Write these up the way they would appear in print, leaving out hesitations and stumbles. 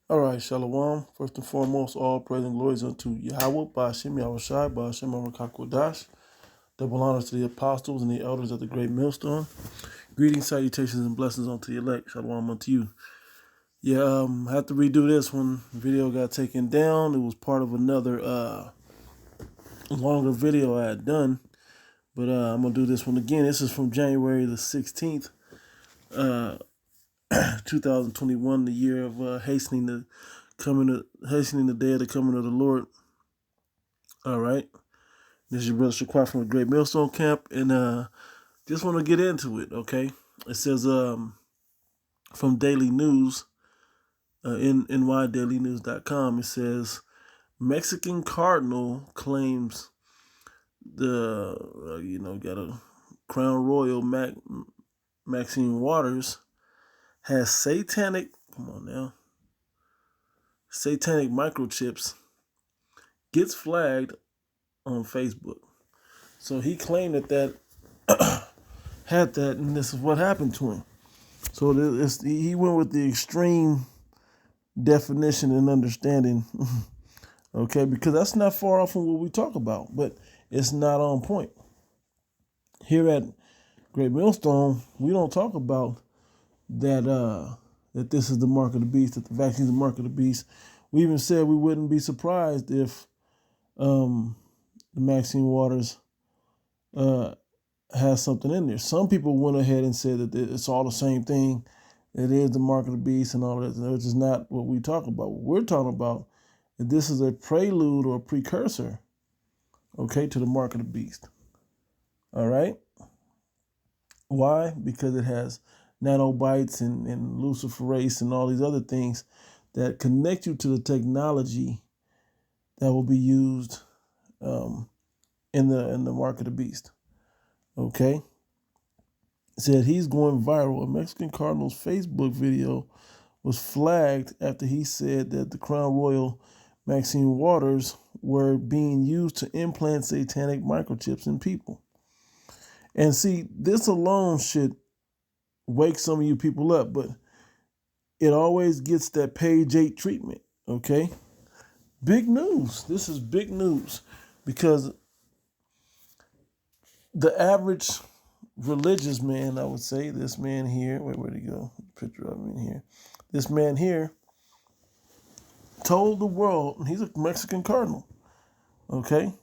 All right, Shalom. First and foremost, all praise and glories unto Yahweh, Ba'ashem Yahushai, Ba'ashem Arakakodash. Double honors to the apostles and the elders of the great millstone. Greetings, salutations, and blessings unto the elect. Shalom unto you. Yeah, I had to redo this one. The video got taken down. It was part of another longer video I had done. But I'm going to do this one again. This is from January the 16th, 2021, the year of hastening the day of the coming of the Lord. All right. This is your brother Shaquat from the Great Millstone Camp, and just want to get into it, okay? It says from Daily News, nydailynews.com, it says, Mexican Cardinal claims got a Crown Royal Maxine Waters has satanic microchips, gets flagged on Facebook. So he claimed that had that, and this is what happened to him. So he went with the extreme definition and understanding, okay, because that's not far off from what we talk about, but it's not on point. Here at Great Millstone, we don't talk about that this is the mark of the beast, that the vaccine is the mark of the beast. We even said we wouldn't be surprised if the Maxine Waters has something in there. Some people went ahead and said that it's all the same thing. It is the mark of the beast and all that, which is not what we talk about. What we're talking about is this is a prelude or a precursor, okay, to the mark of the beast. All right? Why? Because it has nanobites and luciferase and all these other things that connect you to the technology that will be used in the mark of the beast. Okay? It said he's going viral. A Mexican Cardinal's Facebook video was flagged after he said that the Crown Royal Maxine Waters were being used to implant satanic microchips in people. And see, this alone should wake some of you people up, but it always gets that page 8 treatment, okay? Big news. This is big news because the average religious man, I would say, this man here, where'd he go? Picture of him in here. This man here told the world, and he's a Mexican Cardinal, okay?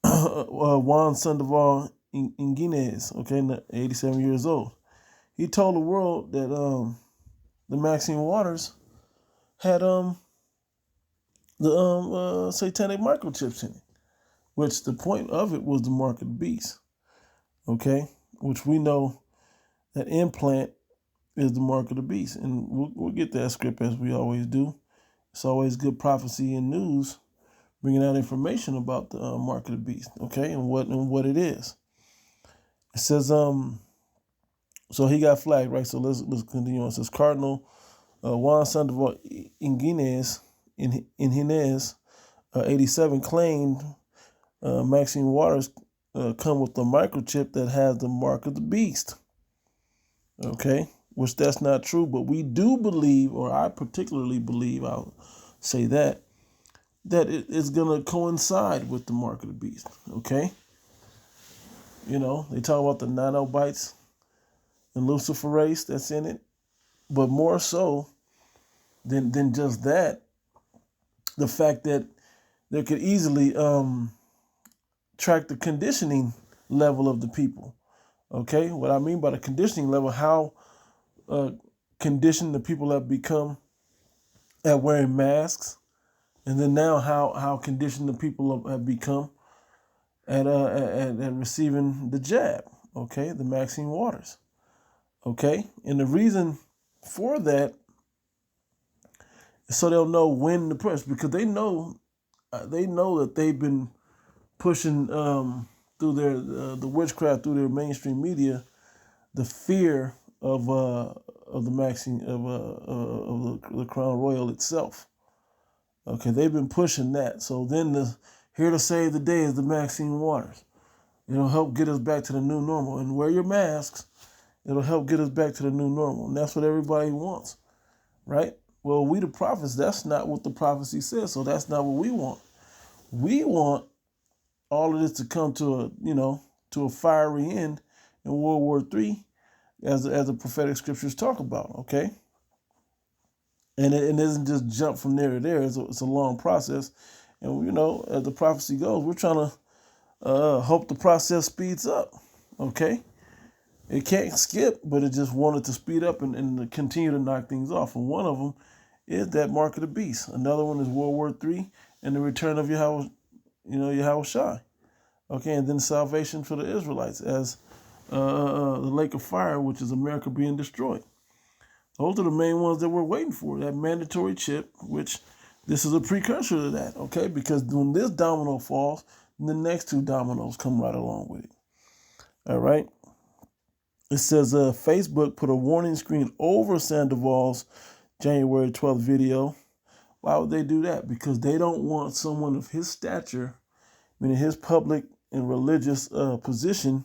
Juan Sandoval Inguinez, okay, 87 years old. He told the world that the Maxine Waters had the satanic microchips in it, which the point of it was the mark of the beast, okay? Which we know that implant is the mark of the beast, and we'll get that script as we always do. It's always good prophecy and news, bringing out information about the mark of the beast, okay, and what it is. It says so he got flagged, right? So let's continue on. It says Cardinal Juan Sandoval Inguinez, 87, claimed Maxine Waters come with a microchip that has the mark of the beast. Okay, which that's not true, but we do believe, or I particularly believe, I'll say that it is going to coincide with the mark of the beast. Okay, you know, they talk about the nanobites and luciferase that's in it, but more so than just that, the fact that they could easily track the conditioning level of the people. Okay, what I mean by the conditioning level, how conditioned the people have become at wearing masks, and then now how conditioned the people have become at receiving the jab. Okay, the Maxine Waters. Okay, and the reason for that is so they'll know when to push, because they know that they've been pushing through their the witchcraft through their mainstream media, the fear of the Maxine of the Crown Royal itself. Okay, they've been pushing that. So then here to save the day is the Maxine Waters. It'll help get us back to the new normal. And wear your masks. It'll help get us back to the new normal. And that's what everybody wants, right? Well, we the prophets, that's not what the prophecy says, so that's not what we want. We want all of this to come to a fiery end in World War III, as the prophetic scriptures talk about. Okay, and it doesn't just jump from there to there. It's a long process, and as the prophecy goes, we're trying to hope the process speeds up. Okay, it can't skip, but it just wanted to speed up and continue to knock things off. And one of them is that mark of the beast. Another one is World War III and the return of Yahweh Shai. Okay, and then salvation for the Israelites as the lake of fire, which is America being destroyed. Those are the main ones that we're waiting for. That mandatory chip, which this is a precursor to that. Okay, because when this domino falls, the next two dominoes come right along with it. All right. It says Facebook put a warning screen over Sandoval's January 12th video. Why would they do that? Because they don't want someone of his stature, meaning his public and religious position,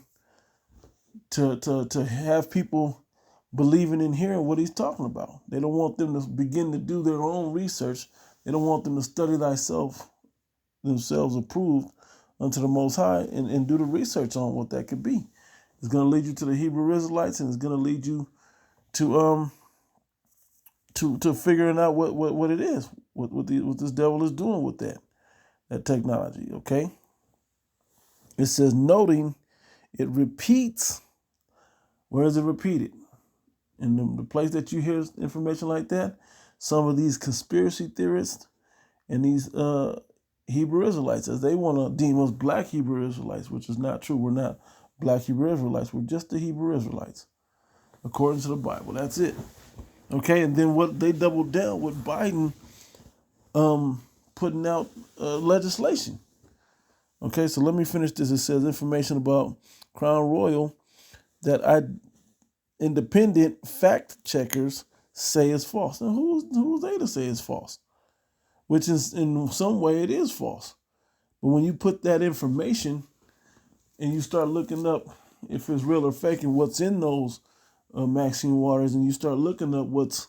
to have people believing and hearing what he's talking about. They don't want them to begin to do their own research. They don't want them to study themselves approved unto the Most High and do the research on what that could be. It's going to lead you to the Hebrew Israelites, and it's going to lead you to figuring out what it is, what this devil is doing with that technology. Okay. It says, noting it repeats. Where is it repeated? In the place that you hear information like that, some of these conspiracy theorists and these Hebrew Israelites, as they want to deem us black Hebrew Israelites, which is not true. We're not black Hebrew Israelites. We're just the Hebrew Israelites, according to the Bible. That's it. Okay, and then what they doubled down with Biden putting out legislation. Okay, so let me finish this. It says information about Crown Royal that independent fact checkers say is false. Now, who's they to say it's false? Which is, in some way, it is false. But when you put that information and you start looking up if it's real or fake and what's in those Maxine Waters, and you start looking up what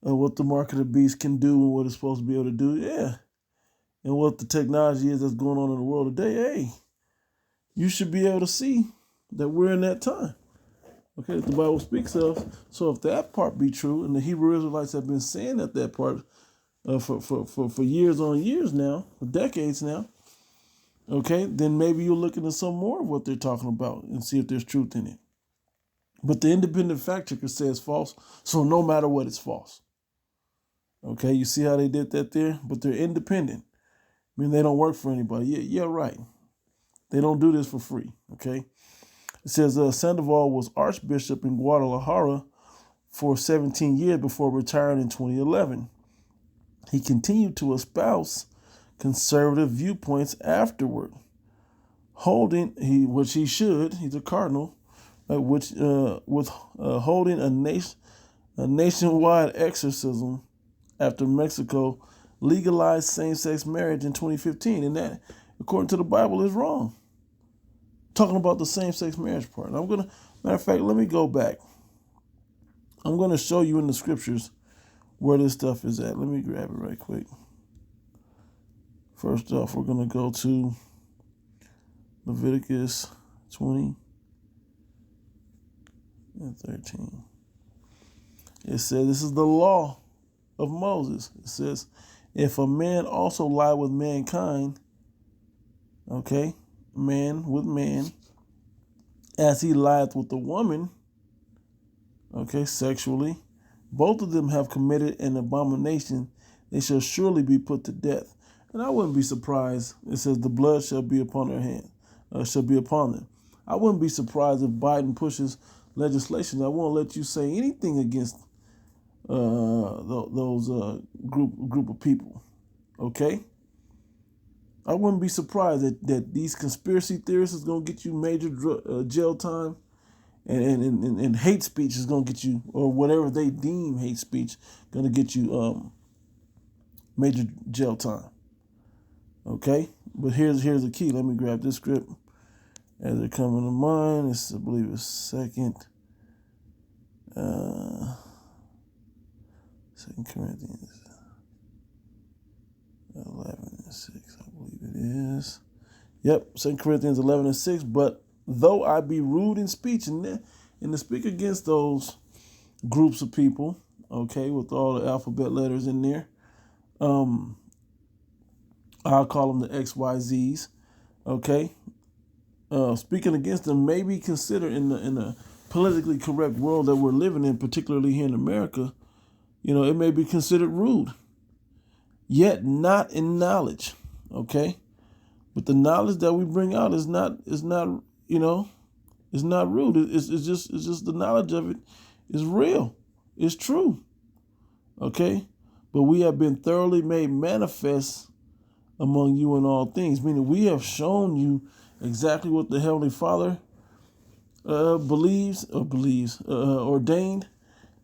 the mark of the beast can do and what it's supposed to be able to do, yeah, and what the technology is that's going on in the world today, hey, you should be able to see that we're in that time. Okay, that the Bible speaks of. So if that part be true, and the Hebrew Israelites have been saying that part for years on years now, for decades now, okay, then maybe you'll look into some more of what they're talking about and see if there's truth in it. But the independent fact checker says false, so no matter what, it's false. Okay, you see how they did that there? But they're independent. I mean, they don't work for anybody. Yeah, right. They don't do this for free, okay? It says Sandoval was Archbishop in Guadalajara for 17 years before retiring in 2011. He continued to espouse conservative viewpoints afterward, which he should, he's a cardinal, with holding a nationwide exorcism after Mexico legalized same-sex marriage in 2015, and that, according to the Bible, is wrong. Talking about the same-sex marriage part. And matter of fact, let me go back. I'm gonna show you in the scriptures where this stuff is at. Let me grab it right quick. First off, we're gonna go to Leviticus 20 and 13. It says, this is the law of Moses. It says, if a man also lie with mankind, okay, man with man, as he lieth with the woman, okay, sexually, both of them have committed an abomination. They shall surely be put to death. And I wouldn't be surprised. It says the blood shall be upon their hand, shall be upon them. I wouldn't be surprised if Biden pushes legislation that won't let you say anything against those group of people. Okay? I wouldn't be surprised that these conspiracy theorists is going to get you major jail time, and hate speech is going to get you, or whatever they deem hate speech, going to get you major jail time. Okay? But here's the key. Let me grab this script as it comes to mind. I believe it's 2 Corinthians 11:6, I believe it is. Yep, 2 Corinthians 11:6. But though I be rude in speech, and to speak against those groups of people, okay, with all the alphabet letters in there, I'll call them the XYZs, okay. Speaking against them may be considered in the politically correct world that we're living in, particularly here in America. It may be considered rude, yet not in knowledge, okay. But the knowledge that we bring out is not it's not rude. It's just the knowledge of it is real. It's true, okay. But we have been thoroughly made manifest among you in all things, meaning we have shown you exactly what the Heavenly Father ordained,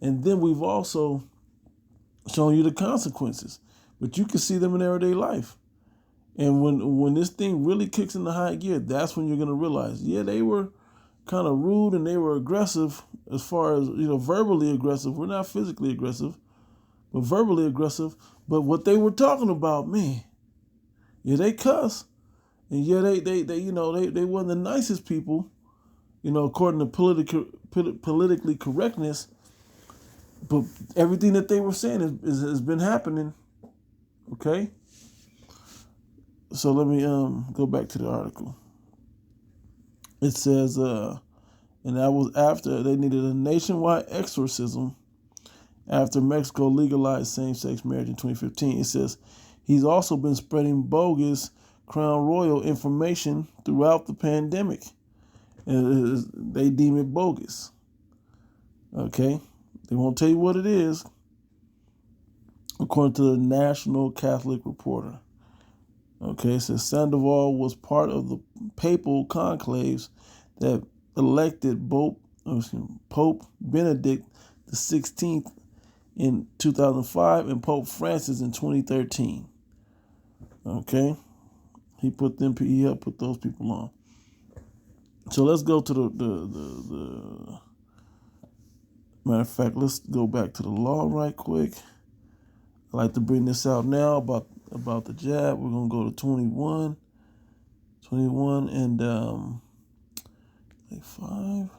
and then we've also shown you the consequences. But you can see them in everyday life. And when this thing really kicks into high gear, that's when you're going to realize, yeah, they were kind of rude and they were aggressive as far as, verbally aggressive. We're not physically aggressive, but verbally aggressive. But what they were talking about, man, yeah, they cuss. And yeah, they weren't the nicest people, according to politically correctness. But everything that they were saying has been happening. Okay. So let me go back to the article. It says, and that was after they needed a nationwide exorcism after Mexico legalized same-sex marriage in 2015. It says he's also been spreading bogus Crown Royal information throughout the pandemic. And they deem it bogus. Okay? They won't tell you what it is, according to the National Catholic Reporter. Okay, it says Sandoval was part of the papal conclaves that elected Pope Benedict XVI in 2005 and Pope Francis in 2013. Okay, he helped put those people on. So let's go to the matter of fact, let's go back to the law right quick. I like to bring this out now about the jab. We're going to go to 21 and 5.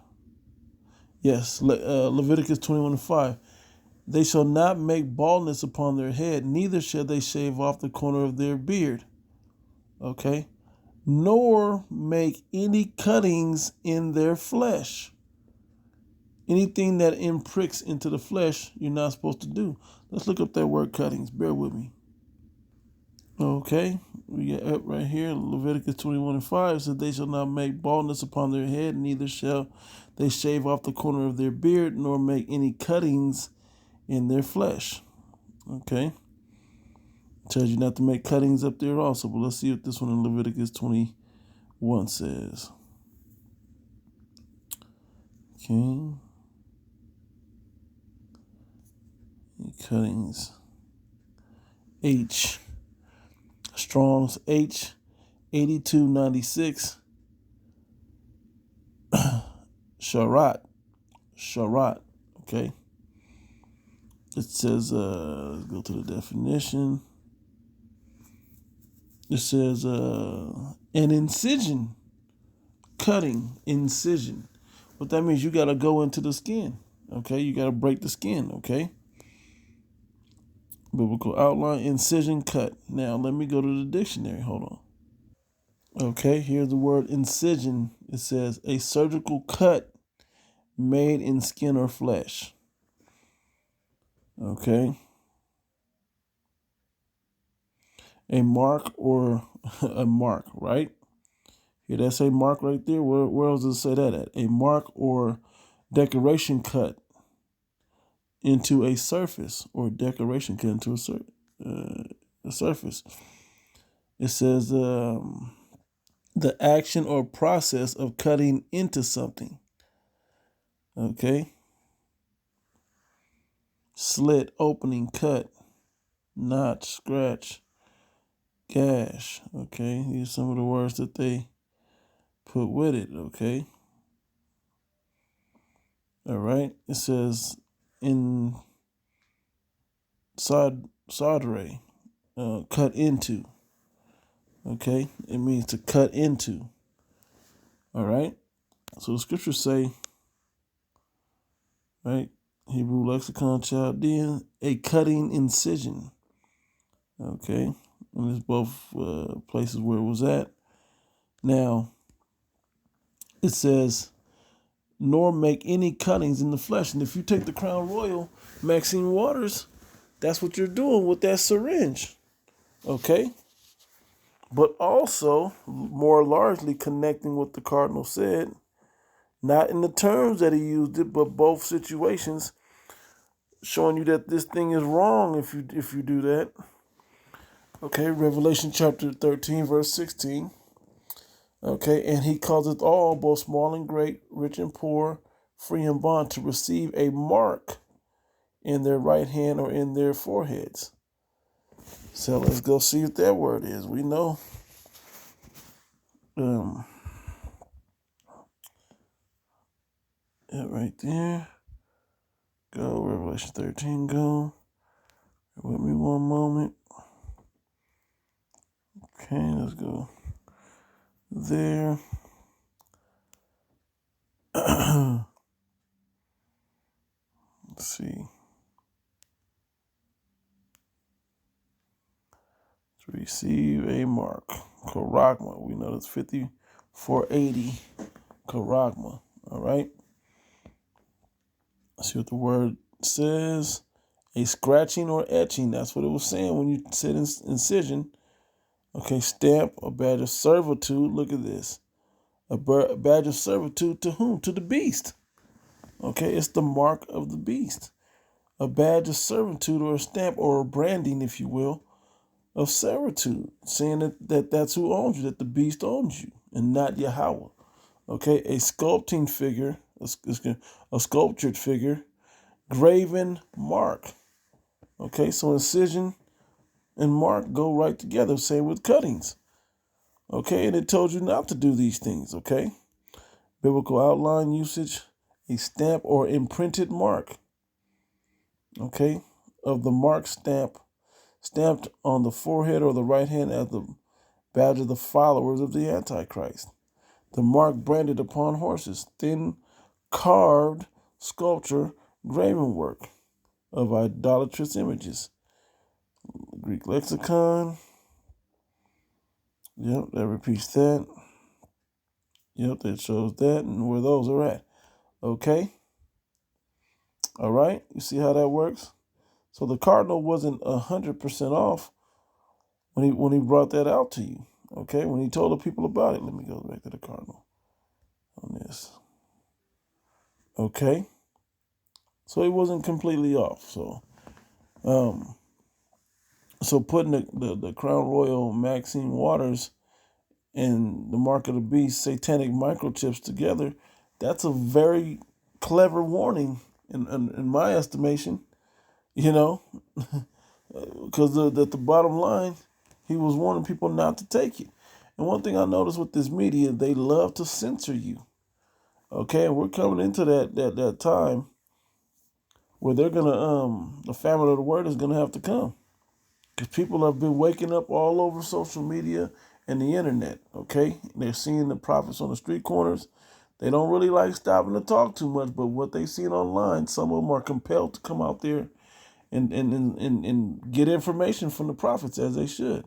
Yes, Leviticus 21:5. They shall not make baldness upon their head, neither shall they shave off the corner of their beard. Okay? Nor make any cuttings in their flesh. Anything that impricks into the flesh, you're not supposed to do. Let's look up that word cuttings. Bear with me. Okay, we get up right here. Leviticus 21:5 says, they shall not make baldness upon their head, neither shall they shave off the corner of their beard, nor make any cuttings in their flesh. Okay, tells you not to make cuttings up there also. But let's see what this one in Leviticus 21 says. Okay, cuttings. Strong's H 8296. Sharat. Okay. It says, let's go to the definition. It says, an incision. Cutting, incision. What that means, you got to go into the skin. Okay. You got to break the skin. Okay. Biblical outline, incision, cut. Now, let me go to the dictionary. Hold on. Okay, here's the word incision. It says a surgical cut made in skin or flesh. Okay. A mark or a mark, right? Here, that's a mark right there. Where else does it say that at? A mark or decoration cut into a surface, or decoration cut into a surface. It says the action or process of cutting into something. Okay. Slit, opening, cut, notch, scratch, gash. Okay. Here's some of the words that they put with it. Okay. All right. It says sardere, cut into. Okay, it means to cut into. All right. So the scriptures say, right, Hebrew lexicon, Chaldean, a cutting incision. Okay, and there's both places where it was at. Now it says, nor make any cuttings in the flesh. And if you take the Crown Royal Maxine Waters, that's what you're doing with that syringe. Okay. But also, more largely connecting what the Cardinal said, not in the terms that he used it, but both situations, showing you that this thing is wrong if you do that. Okay, Revelation chapter 13, verse 16. Okay, and he causeth all, both small and great, rich and poor, free and bond, to receive a mark in their right hand or in their foreheads. So let's go see what that word is. We know it right there. Go, Revelation 13, go. With me one moment. Okay, let's go there. Let's see. To receive a mark. Charagma. We know that's 5480. Charagma. All right. Let's see what the word says. A scratching or etching. That's what it was saying when you said incision. Okay, stamp, a badge of servitude. Look at this. A badge of servitude to whom? To the beast. Okay, it's the mark of the beast. A badge of servitude or a stamp or a branding, if you will, of servitude, saying that's who owns you, that the beast owns you and not Yahweh. Okay, a sculpting figure, a sculptured figure, graven mark. Okay, so incision and mark go right together, same with cuttings. Okay, and it told you not to do these things, okay? Biblical outline usage, a stamp or imprinted mark, okay, of the mark stamped on the forehead or the right hand as the badge of the followers of the Antichrist. The mark branded upon horses, thin carved sculpture, graven work of idolatrous images. Greek lexicon. Yep, that repeats that. Yep, that shows that and where those are at. Okay. All right. You see how that works? So the Cardinal wasn't 100% off when he brought that out to you. Okay. When he told the people about it. Let me go back to the Cardinal on this. Okay. So he wasn't completely off. So putting the Crown Royal Maxine Waters and the Mark of the Beast satanic microchips together, that's a very clever warning in my estimation, you know, because at the bottom line, he was warning people not to take it. And one thing I noticed with this media, they love to censor you. Okay, and we're coming into that time where they're gonna the famine of the word is gonna have to come. Because people have been waking up all over social media and the internet, okay? They're seeing the prophets on the street corners. They don't really like stopping to talk too much, but what they've seen online, some of them are compelled to come out there and get information from the prophets as they should,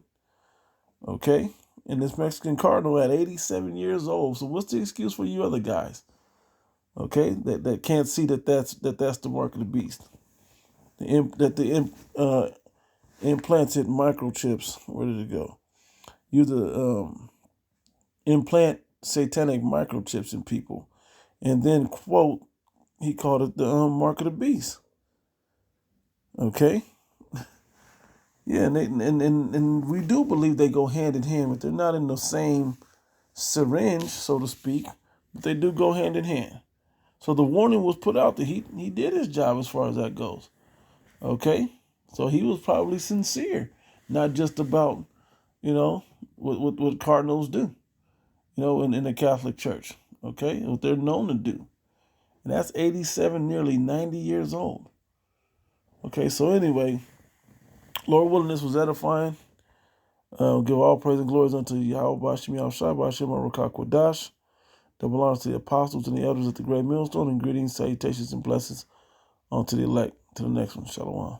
okay? And this Mexican Cardinal at 87 years old. So what's the excuse for you other guys, okay, that can't see that's the mark of the beast? Implanted microchips. Where did it go? You implant satanic microchips in people, and then quote, he called it the mark of the beast. Okay, yeah, and we do believe they go hand in hand, but they're not in the same syringe, so to speak. But they do go hand in hand. So the warning was put out that he did his job as far as that goes. Okay, so he was probably sincere, not just about what cardinals do, in the Catholic Church. Okay, what they're known to do, and that's 87, nearly 90 years old. Okay, so anyway, Lord willing, this was edifying. Give all praise and glories unto Yahweh Bashim Yahushua Bashim Arukakwadash. Double honors to the apostles and the elders at the great millstone, and greetings, salutations, and blessings unto the elect. To the next one. Shalom.